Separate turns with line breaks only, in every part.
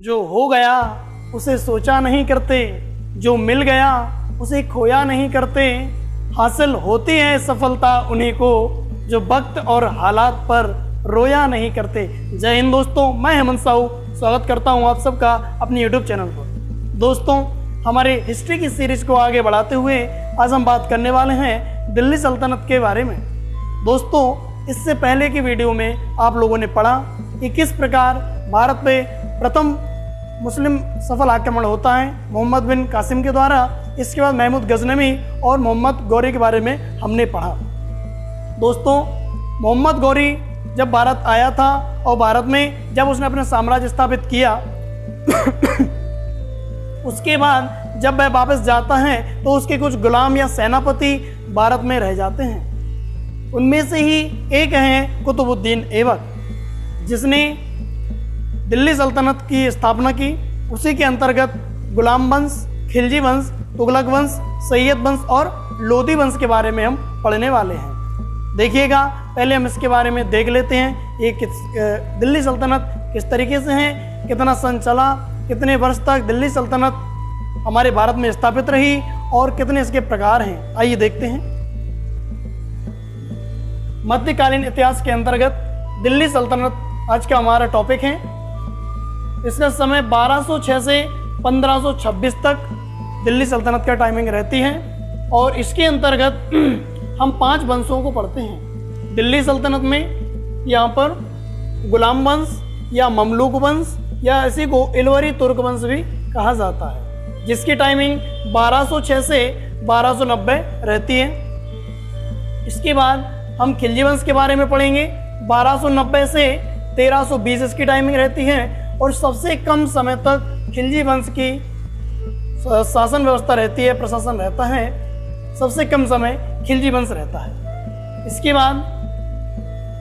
जो हो गया उसे सोचा नहीं करते, जो मिल गया उसे खोया नहीं करते। हासिल होती है सफलता उन्हीं को जो वक्त और हालात पर रोया नहीं करते। जय हिंद दोस्तों, मैं हेमंत साहू स्वागत करता हूं आप सबका अपने यूट्यूब चैनल पर। दोस्तों, हमारे हिस्ट्री की सीरीज को आगे बढ़ाते हुए आज हम बात करने वाले हैं दिल्ली सल्तनत के बारे में। दोस्तों, इससे पहले की वीडियो में आप लोगों ने पढ़ा कि किस प्रकार भारत पे प्रथम मुस्लिम सफल आक्रमण होता है मोहम्मद बिन कासिम के द्वारा। इसके बाद महमूद गजनवी और मोहम्मद गौरी के बारे में हमने पढ़ा। दोस्तों, मोहम्मद गौरी जब भारत आया था और भारत में जब उसने अपना साम्राज्य स्थापित किया उसके बाद जब वह वापस जाता है तो उसके कुछ गुलाम या सेनापति भारत में रह जाते हैं। उनमें से ही एक हैं कुतुबुद्दीन ऐबक, जिसने दिल्ली सल्तनत की स्थापना की। उसी के अंतर्गत गुलाम वंश, खिलजी वंश, तुगलक वंश, सैयद वंश और लोधी वंश के बारे में हम पढ़ने वाले हैं। देखिएगा, पहले हम इसके बारे में देख लेते हैं ये दिल्ली सल्तनत किस तरीके से है, कितना सन चला, कितने वर्ष तक दिल्ली सल्तनत हमारे भारत में स्थापित रही और कितने इसके प्रकार हैं। आइए देखते हैं। मध्यकालीन इतिहास के अंतर्गत दिल्ली सल्तनत आज का हमारा टॉपिक है। इसका समय 1206 से 1526 तक दिल्ली सल्तनत का टाइमिंग रहती है और इसके अंतर्गत हम 5 वंशों को पढ़ते हैं दिल्ली सल्तनत में। यहाँ पर गुलाम वंश या ममलूक वंश या इसी को इलवरी तुर्क वंश भी कहा जाता है, जिसकी टाइमिंग 1206 से 1290 रहती है। इसके बाद हम खिलजी वंश के बारे में पढ़ेंगे। 1290 से 1320 इसकी टाइमिंग रहती है और सबसे कम समय तक खिलजी वंश की शासन व्यवस्था रहती है, प्रशासन रहता है। सबसे कम समय खिलजी वंश रहता है। इसके बाद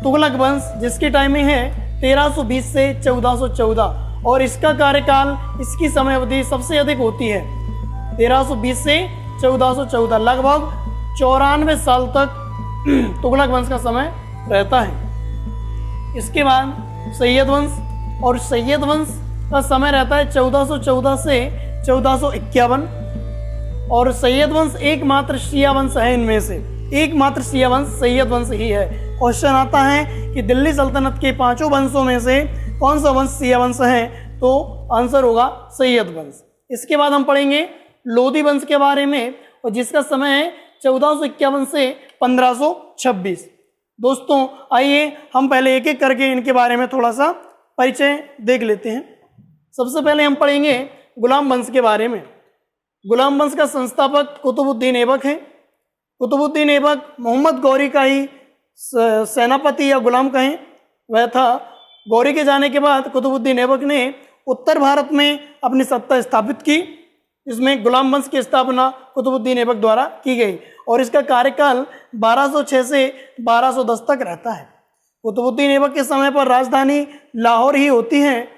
तुगलक वंश, जिसकी टाइमिंग है 1320 से 1414 और इसका कार्यकाल, इसकी समय अवधि सबसे अधिक होती है 1320 से 1414, लगभग 94 साल तक तुगलक वंश का समय रहता है। इसके बाद सैयद वंश, और सैयद वंश का समय रहता है 1414 से 1451 और सैयद वंश एकमात्र शिया वंश है। इनमें से एकमात्र शिया वंश सैयद वंश ही है। क्वेश्चन आता है कि दिल्ली सल्तनत के 5 वंशों में से कौन सा वंश शिया वंश है, तो आंसर होगा सैयद वंश। इसके बाद हम पढ़ेंगे लोधी वंश के बारे में और जिसका समय है 1451 से 1526। दोस्तों, आइए हम पहले एक एक करके इनके बारे में थोड़ा सा परिचय देख लेते हैं। सबसे पहले हम पढ़ेंगे गुलाम वंश के बारे में। गुलाम वंश का संस्थापक कुतुबुद्दीन ऐबक हैं। कुतुबुद्दीन ऐबक मोहम्मद गौरी का ही सेनापति या गुलाम कहें वह था। गौरी के जाने के बाद कुतुबुद्दीन ऐबक ने उत्तर भारत में अपनी सत्ता स्थापित की। इसमें गुलाम वंश की स्थापना कुतुबुद्दीन ऐबक द्वारा की गई और इसका कार्यकाल 1206 से 1210 तक रहता है। कुतुबुद्दीन ऐबक के समय पर राजधानी लाहौर ही होती है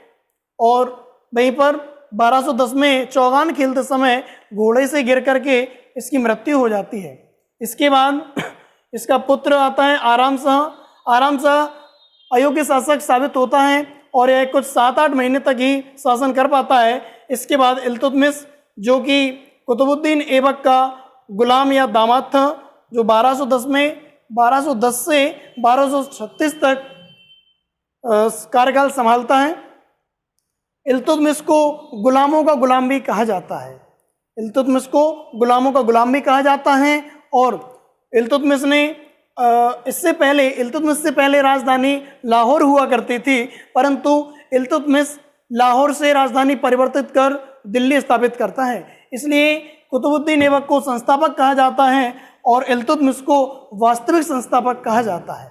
और वहीं पर 1210 में चौगान खेलते समय घोड़े से गिर करके इसकी मृत्यु हो जाती है। इसके बाद इसका पुत्र आता है आराम शाह। आराम शाह अयोग्य शासक साबित होता है और यह कुछ 7-8 महीने तक ही शासन कर पाता है। इसके बाद इल्तुतमिश, जो कि कुतुबुद्दीन ऐबक का गुलाम या दामाद था, जो 1210 से 1236 तक कार्यकाल संभालता है। इल्तुतमिश को गुलामों का गुलाम भी कहा जाता है। इल्तुतमिश को गुलामों का गुलाम भी कहा जाता है और इल्तुतमिश से पहले राजधानी लाहौर हुआ करती थी, परंतु इल्तुतमिश लाहौर से राजधानी परिवर्तित कर दिल्ली स्थापित करता है। इसलिए कुतुबुद्दीन ऐबक को संस्थापक कहा जाता है और इल्तुतमिश को वास्तविक संस्थापक कहा जाता है।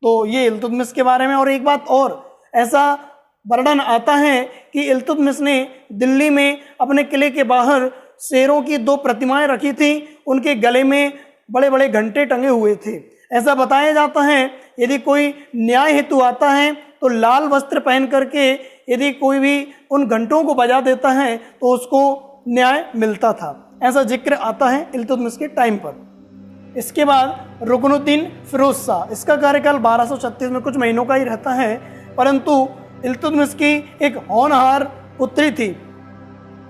तो ये इल्तुतमिश के बारे में। और एक बात और, ऐसा वर्णन आता है कि इल्तुतमिश ने दिल्ली में अपने किले के बाहर शेरों की 2 प्रतिमाएं रखी थी। उनके गले में बड़े बड़े घंटे टंगे हुए थे। ऐसा बताया जाता है यदि कोई न्याय हेतु आता है तो लाल वस्त्र पहन करके यदि कोई भी उन घंटों को बजा देता है तो उसको न्याय मिलता था। ऐसा जिक्र आता है इल्तुतमिश के टाइम पर। इसके बाद रुकनुद्दीन फिरोज शाह, इसका कार्यकाल 1236 में कुछ महीनों का ही रहता है, परंतु इल्तुतमिश की एक होनहार पुत्री थी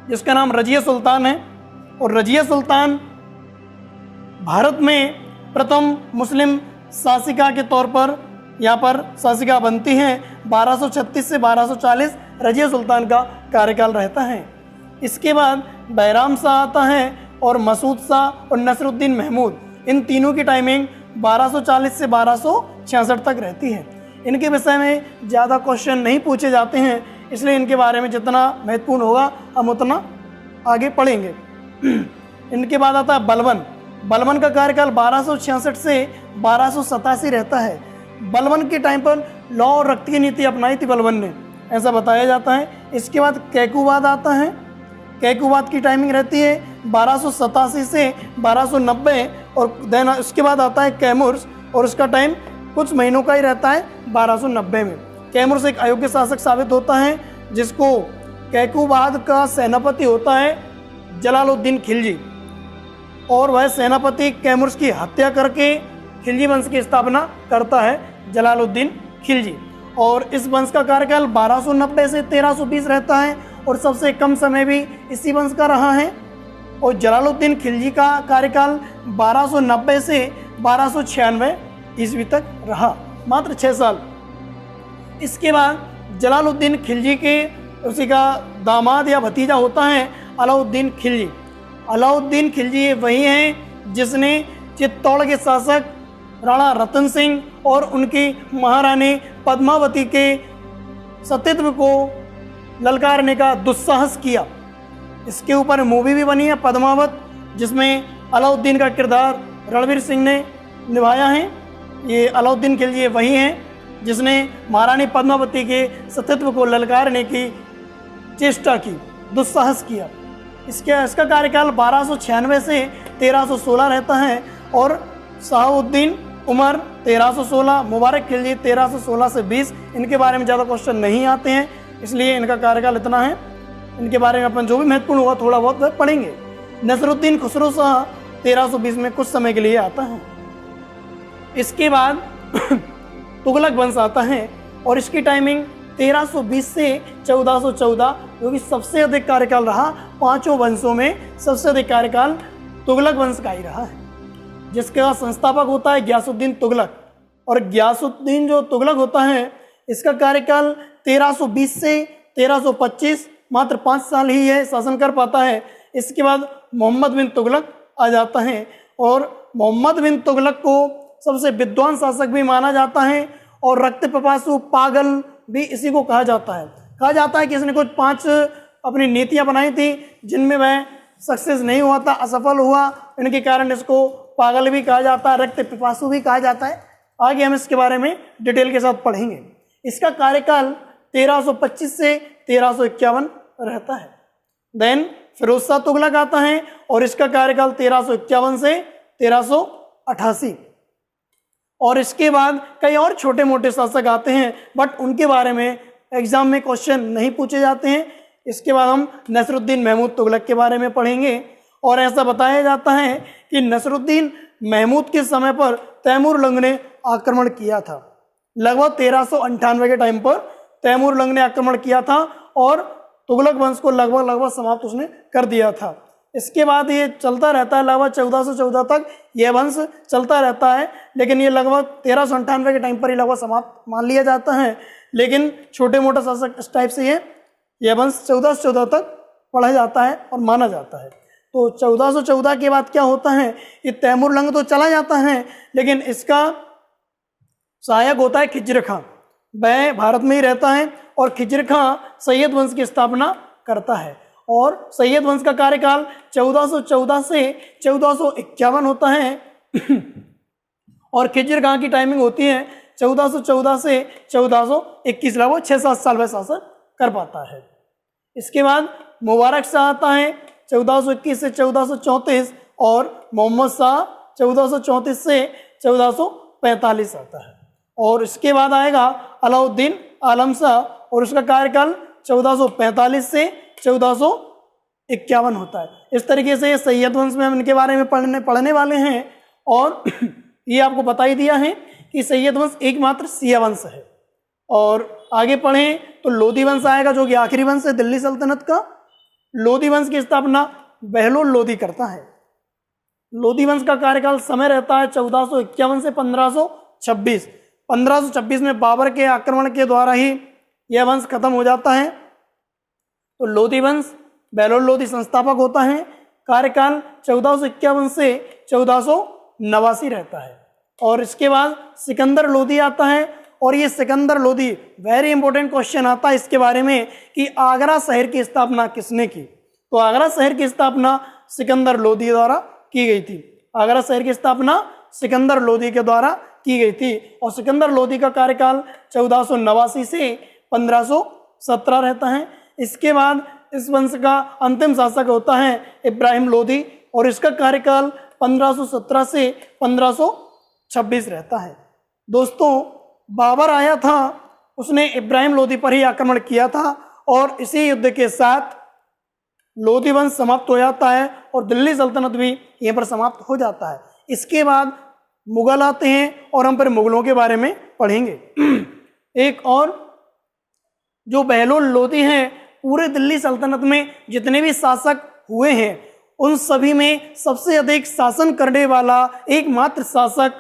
जिसका नाम रजिया सुल्तान है। और रजिया सुल्तान भारत में प्रथम मुस्लिम शासिका के तौर पर यहाँ पर शासिका बनती हैं। 1236 से 1240 रजिया सुल्तान का कार्यकाल रहता है। इसके बाद बैराम शाह आता है और मसूद शाह और नसरुद्दीन महमूद, इन तीनों की टाइमिंग 1240 से 1266 तक रहती है। इनके विषय में ज़्यादा क्वेश्चन नहीं पूछे जाते हैं, इसलिए इनके बारे में जितना महत्वपूर्ण होगा हम उतना आगे पढ़ेंगे। इनके बाद आता है बलबन। बलबन का कार्यकाल 1266 से 1287 रहता है। बलबन के टाइम पर लौ और रक्त की नीति अपनाई थी बलबन ने, ऐसा बताया जाता है। इसके बाद कैकुबाद आता है। कैकुबाद की टाइमिंग रहती है 1287 से 1290 और देन उसके बाद आता है कैमुर्स और उसका टाइम कुछ महीनों का ही रहता है 1290 में। कैमुर्स एक अयोग्य शासक साबित होता है जिसको कैकुबाद का सेनापति होता है जलालुद्दीन खिलजी और वह सेनापति कैमुर्स की हत्या करके खिलजी वंश की स्थापना करता है जलालुद्दीन खिलजी। और इस वंश का कार्यकाल 1290 से 1320 रहता है और सबसे कम समय भी इसी वंश का रहा है। और जलालुद्दीन खिलजी का कार्यकाल 1290 से 1296 ईस्वी तक रहा, मात्र 6 साल। इसके बाद जलालुद्दीन खिलजी के उसी का दामाद या भतीजा होता है अलाउद्दीन खिलजी। अलाउद्दीन खिलजी वही हैं जिसने चित्तौड़ के शासक राणा रतन सिंह और उनकी महारानी पद्मावती के सतीत्व को ललकारने का दुस्साहस किया। इसके ऊपर मूवी भी बनी है पद्मावत, जिसमें अलाउद्दीन का किरदार रणवीर सिंह ने निभाया है। ये अलाउद्दीन खिलजी वही हैं जिसने महारानी पद्मावती के सतीत्व को ललकारने की चेष्टा की, दुस्साहस किया। इसका कार्यकाल 1296 से 1316 रहता है और शाहुद्दीन उमर 1316, मुबारक खिलजी 1316 से 20, इनके बारे में ज़्यादा क्वेश्चन नहीं आते हैं, इसलिए इनका कार्यकाल इतना है। इनके बारे में अपन जो भी महत्वपूर्ण होगा थोड़ा बहुत वह पढ़ेंगे। नसरुद्दीन खुसरो शाह 1320 में कुछ समय के लिए आता है। इसके बाद तुगलक वंश आता है और इसकी टाइमिंग 1320 से 1414, जो कि सबसे अधिक कार्यकाल रहा। 5 वंशों में सबसे अधिक कार्यकाल तुगलक वंश का ही रहा है, जिसका संस्थापक होता है ग्यासुद्दीन तुगलक। और ग्यासुद्दीन जो तुगलक होता है इसका कार्यकाल 1320 से 1325, मात्र 5 साल ही है शासन कर पाता है। इसके बाद मोहम्मद बिन तुगलक आ जाता है और मोहम्मद बिन तुगलक को सबसे विद्वान शासक भी माना जाता है और रक्त पिपासु पागल भी इसी को कहा जाता है। कहा जाता है कि इसने कुछ 5 अपनी नीतियां बनाई थी जिनमें वह सक्सेस नहीं हुआ था, असफल हुआ, इनके कारण इसको पागल भी कहा जाता है, रक्त पिपासु भी कहा जाता है। आगे हम इसके बारे में डिटेल के साथ पढ़ेंगे। इसका कार्यकाल 1325 से 1351 रहता है। देन फिरोज शाह तुगलक आता है और इसका कार्यकाल 1351 से 1388। और इसके बाद कई और छोटे मोटे शासक आते हैं, बट उनके बारे में एग्जाम में क्वेश्चन नहीं पूछे जाते हैं। इसके बाद हम नसरुद्दीन महमूद तुगलक के बारे में पढ़ेंगे। और ऐसा बताया जाता है कि नसरुद्दीन महमूद के समय पर तैमूर लंग ने आक्रमण किया था। लगभग 1398 के टाइम पर तैमूर लंग ने आक्रमण किया था और तुगलक वंश को लगभग समाप्त उसने कर दिया था। इसके बाद ये चलता रहता है, लगभग 1414 तक यह वंश चलता रहता है, लेकिन ये लगभग 1398 के टाइम पर ही लगभग समाप्त मान लिया जाता है। लेकिन छोटे मोटे शासक इस टाइप से यह वंश 1414 तक पढ़ा जाता है और माना जाता है। तो 1414 के बाद क्या होता है, ये तैमूर लंग तो चला जाता है, लेकिन इसका सहायक होता है खिज्र खां। वह भारत में ही रहता है और खिज्र खां सैयद वंश की स्थापना करता है। और सैयद वंश का कार्यकाल 1414 से 1451 होता है और खिज्र खां की टाइमिंग होती है 1414 से 1421, लगभग 6-7 साल वह शासन कर पाता है। इसके बाद मुबारक शाह आता है 1421 से 1434 और मोहम्मद शाह 1434 से 1445 आता है। और इसके बाद आएगा अलाउद्दीन आलम शाह और उसका कार्यकाल 1445 से 1451 होता है। इस तरीके से ये सैयद वंश में हम इनके बारे में पढ़ने वाले हैं। और ये आपको बता ही दिया है कि सैयद वंश एकमात्र शिया वंश है और आगे पढ़ें तो लोधी वंश आएगा, जो कि आखिरी वंश है दिल्ली सल्तनत का। लोधी वंश की स्थापना बहलोल लोधी करता है। लोधी वंश का कार्यकाल समय रहता है 1451 से 1526। 1526 में बाबर के आक्रमण के द्वारा ही यह वंश खत्म हो जाता है। तो लोधी वंश बहलोल लोधी संस्थापक होता है। कार्यकाल 1451 से 1489 रहता है। और इसके बाद सिकंदर लोधी आता है, और ये Sikandar Lodhi very important question आता है इसके बारे में कि आगरा शहर की स्थापना किसने की। तो आगरा शहर की स्थापना सिकंदर लोधी द्वारा की गई थी। आगरा शहर की स्थापना सिकंदर लोधी के द्वारा की गई थी। और सिकंदर लोधी का कार्यकाल 1489 से 1517 रहता है। इसके बाद इस वंश का अंतिम शासक होता है इब्राहिम लोधी, और इसका कार्यकाल 1517 से 1526 रहता है। दोस्तों, बाबर आया था, उसने इब्राहिम लोधी पर ही आक्रमण किया था, और इसी युद्ध के साथ लोधी वंश समाप्त हो जाता है और दिल्ली सल्तनत भी यहीं पर समाप्त हो जाता है। इसके बाद मुगल आते हैं और हम फिर मुगलों के बारे में पढ़ेंगे। एक और जो बहलोल लोधी हैं, पूरे दिल्ली सल्तनत में जितने भी शासक हुए हैं उन सभी में सबसे अधिक शासन करने वाला एकमात्र शासक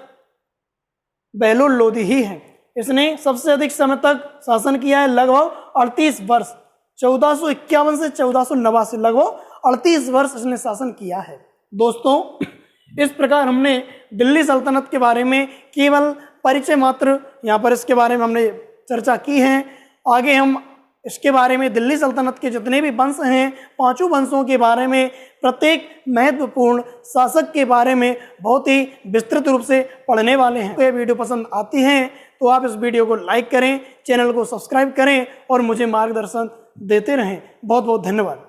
बहलोल लोधी ही है। इसने सबसे अधिक समय तक शासन किया है, लगभग 38 वर्ष। 1451 से 1489, लगभग 38 वर्ष इसने शासन किया है। दोस्तों, इस प्रकार हमने दिल्ली सल्तनत के बारे में केवल परिचय मात्र यहाँ पर इसके बारे में हमने चर्चा की है। आगे हम इसके बारे में दिल्ली सल्तनत के जितने भी वंश हैं, पांचों वंशों के बारे में, प्रत्येक महत्वपूर्ण शासक के बारे में बहुत ही विस्तृत रूप से पढ़ने वाले हैं। तो ये वीडियो पसंद आती है तो आप इस वीडियो को लाइक करें, चैनल को सब्सक्राइब करें और मुझे मार्गदर्शन देते रहें। बहुत बहुत धन्यवाद।